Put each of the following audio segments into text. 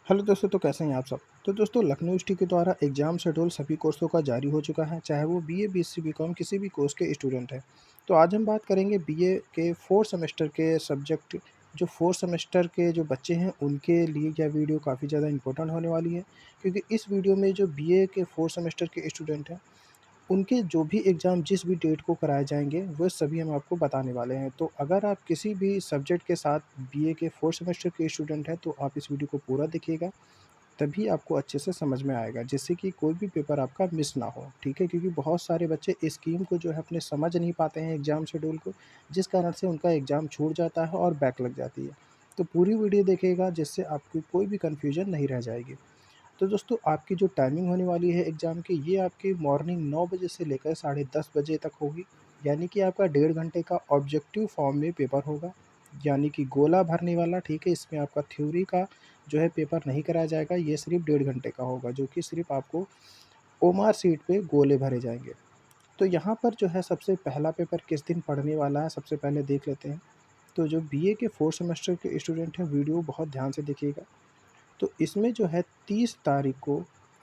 Hello दोस्तों, तो कैसे हैं आप सब। तो दोस्तों, लखनऊ यूनिवर्सिटी के द्वारा एग्ज़ाम शेड्यूल सभी कोर्सों का जारी हो चुका है, चाहे वो बीए, बीएससी, बीकॉम किसी भी कोर्स के स्टूडेंट हैं। तो आज हम बात करेंगे बीए के 4th सेमेस्टर के सब्जेक्ट। जो 4th सेमेस्टर के जो बच्चे हैं उनके लिए यह वीडियो काफ़ी ज़्यादा इम्पोर्टेंट होने वाली है, क्योंकि इस वीडियो में जो बीए के 4th सेमेस्टर के स्टूडेंट हैं उनके जो भी एग्ज़ाम जिस भी डेट को कराए जाएँगे, वो सभी हम आपको बताने वाले हैं। तो अगर आप किसी भी सब्जेक्ट के साथ बीए के 4th सेमेस्टर के स्टूडेंट हैं, तो आप इस वीडियो को पूरा देखिएगा, तभी आपको अच्छे से समझ में आएगा, जिससे कि कोई भी पेपर आपका मिस ना हो, ठीक है? क्योंकि बहुत सारे बच्चे इस स्कीम को जो है अपने समझ नहीं पाते हैं एग्ज़ाम शेड्यूल को, जिस कारण से उनका एग्ज़ाम छूट जाता है और बैक लग जाती है। तो पूरी वीडियो देखिएगा, जिससे आपको कोई भी कन्फ्यूज़न नहीं रह जाएगी। तो दोस्तों, आपकी जो टाइमिंग होने वाली है एग्ज़ाम की, ये आपकी मॉर्निंग 9 बजे से लेकर साढ़े 10 बजे तक होगी। यानी कि आपका 1.5 घंटे का ऑब्जेक्टिव फॉर्म में पेपर होगा, यानी कि गोला भरने वाला, ठीक है? इसमें आपका थ्योरी का जो है पेपर नहीं कराया जाएगा, ये सिर्फ़ 1.5 घंटे का होगा, जो कि सिर्फ़ आपको ओमार शीट पे गोले भरे जाएँगे। तो यहाँ पर जो है सबसे पहला पेपर किस दिन पढ़ने वाला है, सबसे पहले देख लेते हैं। तो जो बीए के 4th सेमेस्टर के स्टूडेंट हैं, वीडियो बहुत ध्यान से देखिएगा। तो इसमें जो है 30 तारीख को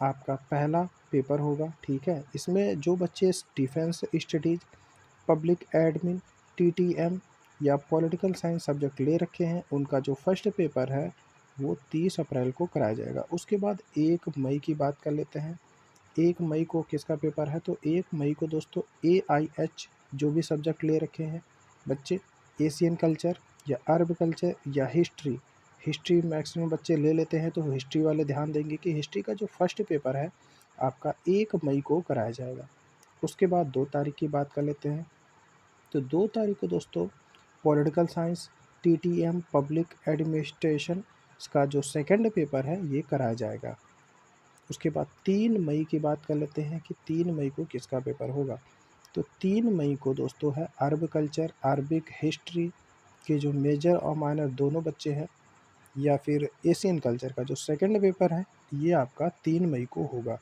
आपका पहला पेपर होगा, ठीक है? इसमें जो बच्चे defence studies, public admin, TTM या पॉलिटिकल साइंस सब्जेक्ट ले रखे हैं, उनका जो फर्स्ट पेपर है, वो 30 अप्रैल को कराया जाएगा। उसके बाद 1 मई की बात कर लेते हैं। 1 मई को किसका पेपर है? तो 1 मई को दोस्तों एआईएच जो भी सब्जेक्ट ले रखे हैं बच्चे, एशियन कल्चर या अरब कल्चर या हिस्ट्री, हिस्ट्री मैक्सिमम बच्चे ले लेते हैं, तो हिस्ट्री वाले ध्यान देंगे कि हिस्ट्री का जो फर्स्ट पेपर है आपका 1 मई को कराया जाएगा। उसके बाद 2 तारीख की बात कर लेते हैं। तो 2 तारीख को दोस्तों political science, TTM, public administration का जो सेकंड पेपर है ये कराया जाएगा। उसके बाद 3 मई की बात कर लेते हैं कि 3 मई को किसका पेपर होगा। तो 3 मई को दोस्तों है अरब कल्चर, अरबिक हिस्ट्री के जो मेजर और माइनर दोनों बच्चे हैं, या फिर एशियन कल्चर का जो सेकंड पेपर है, ये आपका 3 मई को होगा।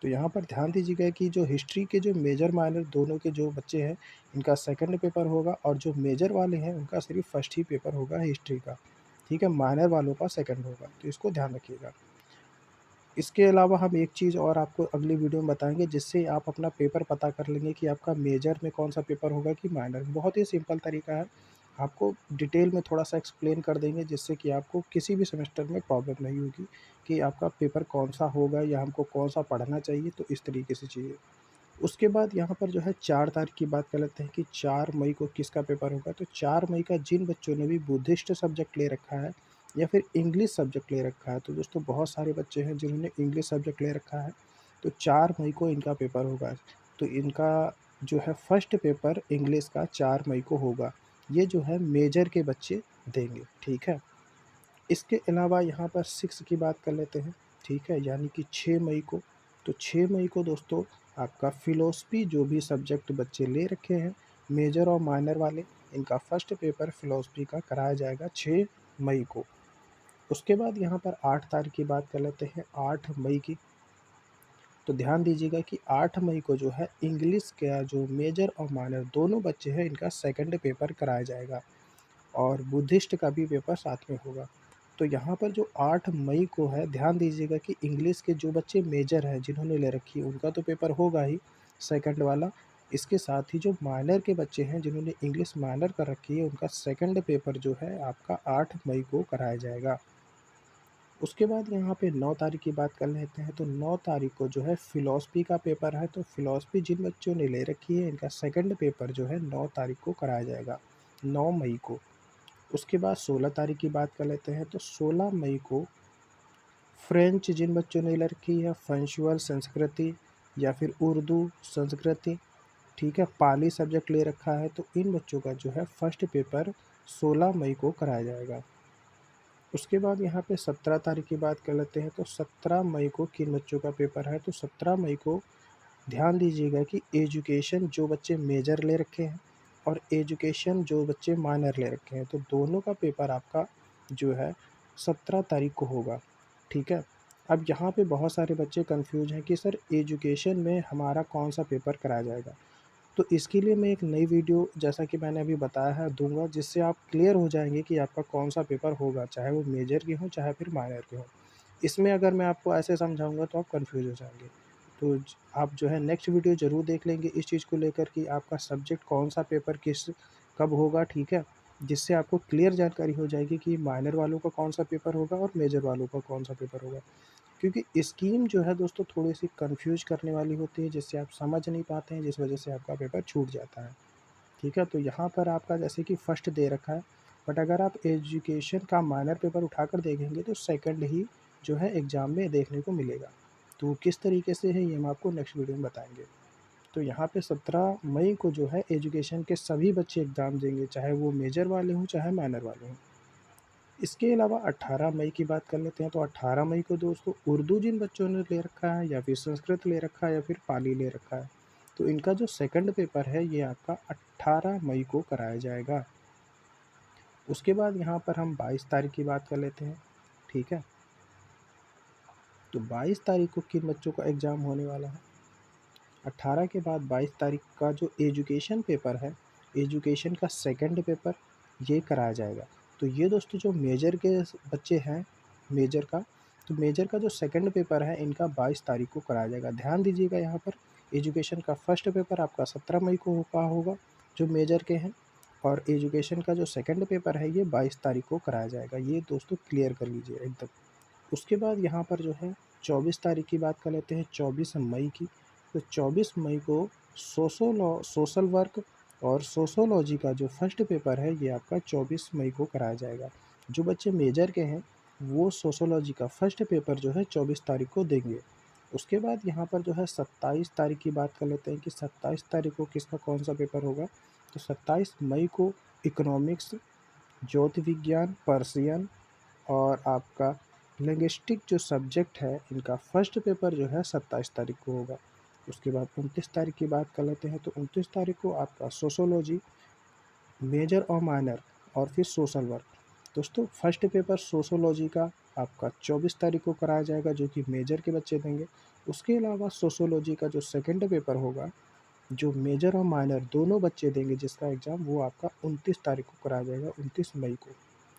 तो यहाँ पर ध्यान दीजिएगा कि जो हिस्ट्री के जो मेजर माइनर दोनों के जो बच्चे हैं, इनका सेकंड पेपर होगा, और जो मेजर वाले हैं उनका सिर्फ फर्स्ट ही पेपर होगा हिस्ट्री का, ठीक है? माइनर वालों का सेकंड होगा, तो इसको ध्यान रखिएगा। इसके अलावा हम एक चीज़ और आपको अगली वीडियो में बताएँगे, जिससे आप अपना पेपर पता कर लेंगे कि आपका मेजर में कौन-सा पेपर होगा कि माइनर में। बहुत ही सिंपल तरीका है, आपको डिटेल में थोड़ा-सा एक्सप्लेन कर देंगे, जिससे कि आपको किसी भी सेमेस्टर में प्रॉब्लम नहीं होगी कि आपका पेपर कौन-सा होगा या हमको कौन-सा पढ़ना चाहिए, तो इस तरीके से चीज़ें। उसके बाद यहाँ पर जो है 4 तारीख की बात कर लेते हैं कि 4 मई को किसका पेपर होगा। तो 4 मई का जिन बच्चों ने भी बुद्धिस्ट सब्जेक्ट ले रखा है या फिर इंग्लिश सब्जेक्ट ले रखा है, तो दोस्तों बहुत सारे बच्चे हैं जिन्होंने इंग्लिश सब्जेक्ट ले रखा है, तो 4 मई को इनका पेपर होगा। तो इनका जो है फर्स्ट पेपर इंग्लिश का 4 मई को होगा। ये जो है मेजर के बच्चे देंगे, ठीक है? इसके अलावा यहाँ पर 6 की बात कर लेते हैं, ठीक है? यानी कि 6 मई को। तो 6 मई को दोस्तों आपका फ़िलॉसफ़ी जो भी सब्जेक्ट बच्चे ले रखे हैं, मेजर और माइनर वाले, इनका फर्स्ट पेपर फ़िलॉसफ़ी का कराया जाएगा 6 मई को। उसके बाद यहाँ पर 8 तारीख की बात कर लेते हैं, 8 मई की। तो ध्यान दीजिएगा कि 8 मई को जो है इंग्लिश का जो मेजर और माइनर दोनों बच्चे हैं, इनका सेकंड पेपर कराया जाएगा, और बुद्धिस्ट का भी पेपर साथ में होगा। तो यहाँ पर जो 8 मई को है, ध्यान दीजिएगा कि इंग्लिश के जो बच्चे मेजर हैं, जिन्होंने ले रखी है, उनका तो पेपर होगा ही, सेकंड वाला। इसके साथ ही जो माइनर के बच्चे हैं, जिन्होंने इंग्लिश माइनर कर रखी है, उनका सेकंड पेपर जो है आपका 8 मई को कराया जाएगा। उसके बाद यहाँ पे 9 तारीख की बात कर लेते हैं, तो 9 तारीख को जो है फ़िलॉसफ़ी का पेपर है, तो फ़िलॉसफ़ी जिन बच्चों ने ले रखी है, इनका सेकंड पेपर जो है 9 तारीख को कराया जाएगा, 9 मई को। उसके बाद 16 तारीख की बात कर लेते हैं, तो 16 मई को फ्रेंच जिन बच्चों ने ले रखी है, फ्रेंचुअल संस्कृति या फिर उर्दू संस्कृति, ठीक है, पाली सब्जेक्ट ले रखा है, तो इन बच्चों का जो है फर्स्ट पेपर 16 मई को कराया जाएगा। उसके बाद यहाँ पे 17 तारीख की बात कर लेते हैं, तो 17 मई को किन बच्चों का पेपर है, तो 17 मई को ध्यान दीजिएगा कि एजुकेशन जो बच्चे मेजर ले रखे हैं और एजुकेशन जो बच्चे माइनर ले रखे हैं, तो दोनों का पेपर आपका जो है 17 तारीख को होगा, ठीक है? अब यहाँ पे बहुत सारे बच्चे कन्फ्यूज़ हैं कि सर एजुकेशन में हमारा कौन-सा पेपर कराया जाएगा? तो इसके लिए मैं एक नई वीडियो, जैसा कि मैंने अभी बताया है, दूँगा, जिससे आप क्लियर हो जाएँगे कि आपका कौन-सा पेपर होगा, चाहे वो मेजर के हों, चाहे फिर माइनर के हों। इसमें अगर मैं आपको ऐसे समझाऊँगा तो आप कन्फ्यूज़ हो जाएँगे। तो आप जो है नेक्स्ट वीडियो ज़रूर देख लेंगे इस चीज़ को लेकर कि आपका सब्जेक्ट कौन-सा पेपर किस कब होगा, ठीक है? जिससे आपको क्लियर जानकारी हो जाएगी कि माइनर वालों का कौन-सा पेपर होगा और मेजर वालों का कौन-सा पेपर होगा। क्योंकि स्कीम जो है दोस्तों थोड़ी-सी कन्फ्यूज़ करने वाली होती है, जिससे आप समझ नहीं पाते हैं, जिस वजह से आपका पेपर छूट जाता है। ठीक है? तो यहाँ पर आपका जैसे कि फर्स्ट दे रखा है, बट अगर आप एजुकेशन का माइनर पेपर उठाकर देखेंगे तो सेकंड ही जो है एग्ज़ाम में देखने को मिलेगा। तो किस तरीके से है ये हम आपको नेक्स्ट वीडियो में बताएँगे। तो यहाँ पे 17 मई को जो है एजुकेशन के सभी बच्चे एग्ज़ाम देंगे, चाहे वो मेजर वाले हों, चाहे माइनर वाले हों। इसके अलावा 18 मई की बात कर लेते हैं, तो 18 मई को दोस्तों उर्दू जिन बच्चों ने ले रखा है या फिर संस्कृत ले रखा है या फिर पाली ले रखा है, तो इनका जो सेकंड पेपर है ये आपका 18 मई को कराया जाएगा। उसके बाद यहाँ पर हम 22 तारीख की बात कर लेते हैं, ठीक है? तो 22 तारीख को किन बच्चों का एग्ज़ाम होने वाला है? 18 के बाद 22 तारीख का जो एजुकेशन पेपर है, एजुकेशन का सेकंड पेपर ये कराया जाएगा। तो ये दोस्तों जो मेजर के बच्चे हैं, मेजर का, तो मेजर का जो सेकंड पेपर है इनका 22 तारीख को कराया जाएगा। ध्यान दीजिएगा यहाँ पर एजुकेशन का फर्स्ट पेपर आपका 17 मई को का होगा, जो मेजर के हैं, और एजुकेशन का जो सेकंड पेपर है ये 22 तारीख को कराया जाएगा। ये दोस्तों क्लियर कर लीजिए एकदम। उसके बाद यहाँ पर जो है 24 तारीख की बात कर लेते हैं, 24 मई की। तो 24 मई को सोशल वर्क और सोशियोलॉजी का जो फर्स्ट पेपर है ये आपका 24 मई को कराया जाएगा। जो बच्चे मेजर के हैं वो सोशियोलॉजी का फर्स्ट पेपर जो है 24 तारीख को देंगे। उसके बाद यहाँ पर जो है 27 तारीख की बात कर लेते हैं कि 27 तारीख को किसका कौन-सा पेपर होगा। तो 27 मई को इकोनॉमिक्स, ज्योतिर्विज्ञान, पर्शियन और आपका लिंग्विस्टिक जो सब्जेक्ट है इनका फर्स्ट पेपर जो है 27 तारीख को होगा। उसके बाद 29 तारीख की बात कर लेते हैं, तो 29 तारीख को आपका सोशियोलॉजी, मेजर और माइनर और फिर सोशल वर्क। दोस्तों फर्स्ट पेपर सोशियोलॉजी का आपका 24 तारीख को कराया जाएगा जो कि मेजर के बच्चे देंगे। उसके अलावा सोशियोलॉजी का जो सेकंड पेपर होगा, जो मेजर और माइनर दोनों बच्चे देंगे जिसका एग्ज़ाम, वो आपका 29 तारीख को कराया जाएगा, 29 मई को,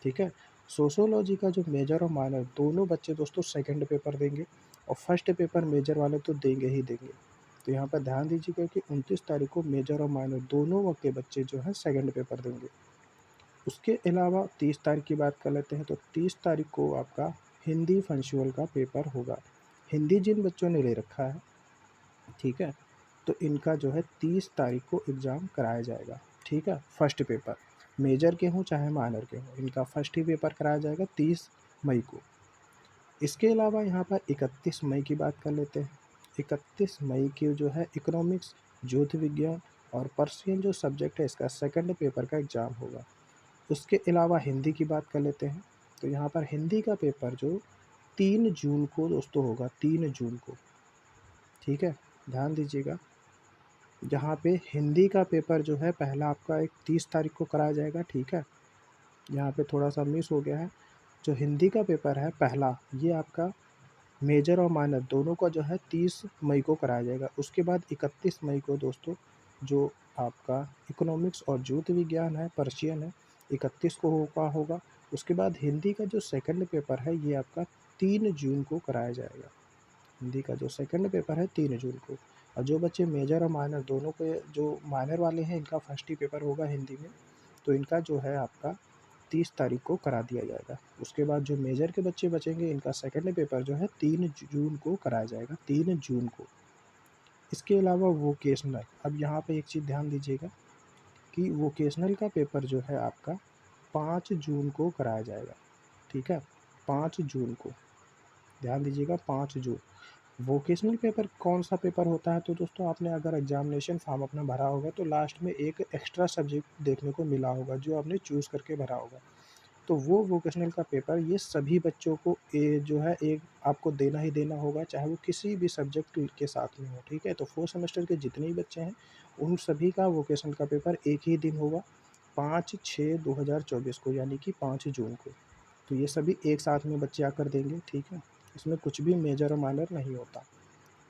ठीक है? सोशियोलॉजी का जो मेजर और माइनर दोनों बच्चे दोस्तों सेकंड पेपर देंगे और फर्स्ट पेपर मेजर वाले तो देंगे ही देंगे। तो यहाँ पर ध्यान दीजिएगा कि 29 तारीख को मेजर और माइनर दोनों के बच्चे जो हैं सेकंड पेपर देंगे। उसके अलावा 30 तारीख की बात कर लेते हैं, तो 30 तारीख को आपका हिंदी फंक्शुअल का पेपर होगा। हिंदी जिन बच्चों ने ले रखा है, ठीक है? तो इनका जो है 30 तारीख को एग्ज़ाम कराया जाएगा, ठीक है? फर्स्ट पेपर, मेजर के हों चाहे माइनर के हों, इनका फर्स्ट ही पेपर कराया जाएगा 30 मई को। इसके अलावा यहाँ पर 31 मई की बात कर लेते हैं। 31 मई की जो है इकोनॉमिक्स, ज्योतिर्विज्ञान और पर्शियन जो सब्जेक्ट है इसका सेकंड पेपर का एग्ज़ाम होगा। उसके अलावा हिंदी की बात कर लेते हैं, तो यहाँ पर हिंदी का पेपर जो 3 जून को दोस्तों होगा, 3 जून को, ठीक है? ध्यान दीजिएगा। जहाँ पे हिंदी का पेपर जो है पहला आपका एक 30 तारीख को कराया जाएगा, ठीक है? यहाँ पे थोड़ा-सा मिस हो गया है। जो हिंदी का पेपर है पहला, ये आपका मेजर और माइनर दोनों का जो है 30 मई को कराया जाएगा। उसके बाद 31 मई को दोस्तों जो आपका इकोनॉमिक्स और ज्योतिर्विज्ञान है, पर्शियन है, 31 को होगा। उसके बाद हिंदी का जो सेकंड पेपर है ये आपका 3 जून को कराया जाएगा। हिंदी का जो सेकंड पेपर है 3 जून को, और जो बच्चे मेजर और माइनर दोनों के, जो माइनर वाले हैं इनका फर्स्ट ही पेपर होगा हिंदी में, तो इनका जो है आपका 30 तारीख को करा दिया जाएगा। उसके बाद जो मेजर के बच्चे बचेंगे इनका सेकंड पेपर जो है 3 जून को कराया जाएगा, 3 जून को। इसके अलावा वोकेशनल, अब यहाँ पे एक चीज़ ध्यान दीजिएगा कि वोकेशनल का पेपर जो है आपका 5 जून को कराया जाएगा, ठीक है? 5 जून को, ध्यान दीजिएगा 5 जून। वोकेशनल पेपर कौन-सा पेपर होता है? तो दोस्तों आपने अगर एग्ज़ामिनेशन फॉर्म अपना भरा होगा तो लास्ट में एक एक्स्ट्रा सब्जेक्ट देखने को मिला होगा जो आपने चूज़ करके भरा होगा। तो वो वोकेशनल का पेपर ये सभी बच्चों को जो है एक आपको देना ही देना होगा, चाहे वो किसी भी सब्जेक्ट के साथ में हो, ठीक है? तो 4th सेमेस्टर के जितने भी बच्चे हैं, उन सभी का वोकेशनल का पेपर एक ही दिन होगा, 5/6/2024 को, यानी कि 5 जून को। तो ये सभी एक साथ में बच्चे आकर देंगे, ठीक है? इसमें कुछ भी मेजर और माइनर नहीं होता।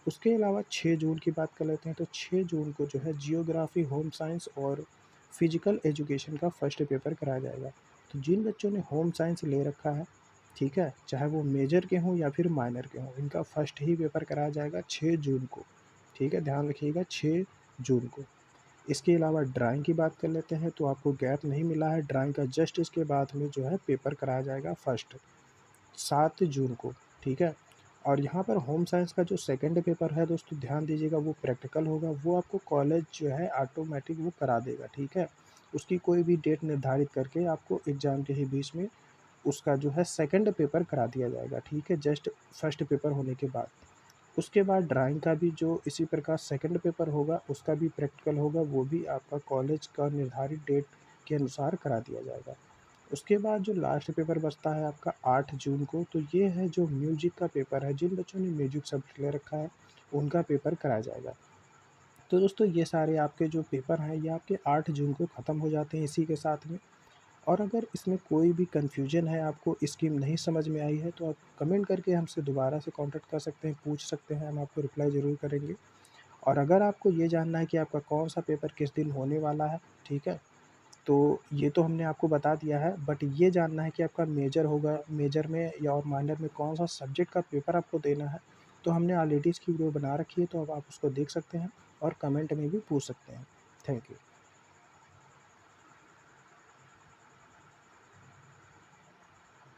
उसके अलावा 6 जून की बात कर लेते हैं, तो 6 जून को जो है जियोग्राफ़ी, होम साइंस और फिज़िकल एजुकेशन का फर्स्ट पेपर कराया जाएगा। तो जिन बच्चों ने होम साइंस ले रखा है, ठीक है? चाहे वो मेजर के हों या फिर माइनर के हों, इनका फर्स्ट ही पेपर कराया जाएगा 6 जून को, ठीक है? ध्यान रखिएगा 6 जून को। इसके अलावा ड्राइंग की बात कर लेते हैं, तो आपको गैप नहीं मिला है, ड्राइंग का जस्ट इसके बाद में जो है पेपर कराया जाएगा फर्स्ट 7 जून को, ठीक है? और यहाँ पर होम साइंस का जो सेकंड पेपर है दोस्तों, ध्यान दीजिएगा, वो प्रैक्टिकल होगा, वो आपको कॉलेज जो है ऑटोमेटिक वो करा देगा, ठीक है? उसकी कोई भी डेट निर्धारित करके आपको एग्ज़ाम के ही बीच में उसका जो है सेकंड पेपर करा दिया जाएगा, ठीक है? जस्ट फर्स्ट पेपर होने के बाद। उसके बाद ड्राइंग का भी जो इसी प्रकार सेकंड पेपर होगा, उसका भी प्रैक्टिकल होगा, वो भी आपका कॉलेज का निर्धारित डेट के अनुसार करा दिया जाएगा। उसके बाद जो लास्ट पेपर बचता है आपका 8 जून को, तो ये है जो म्यूज़िक का पेपर है, जिन बच्चों ने म्यूज़िक सब्जेक्ट ले रखा है, उनका पेपर कराया जाएगा। तो दोस्तों ये सारे आपके जो पेपर हैं, ये आपके 8 जून को ख़त्म हो जाते हैं इसी के साथ में। और अगर इसमें कोई भी कन्फ्यूजन है, आपको स्कीम नहीं समझ में आई है, तो आप कमेंट करके हमसे दोबारा से कॉन्टैक्ट कर सकते हैं, पूछ सकते हैं, हम आपको रिप्लाई ज़रूर करेंगे। और अगर आपको ये जानना है कि आपका कौन-सा पेपर किस दिन होने वाला है, ठीक है? तो ये तो हमने आपको बता दिया है, बट ये जानना है कि आपका मेजर होगा, मेजर में या और माइनर में कौन-सा सब्जेक्ट का पेपर आपको देना है, तो हमने ऑलरेडी इसकी वीडियो बना रखी है, तो अब आप उसको देख सकते हैं और कमेंट में भी पूछ सकते हैं। Thank you.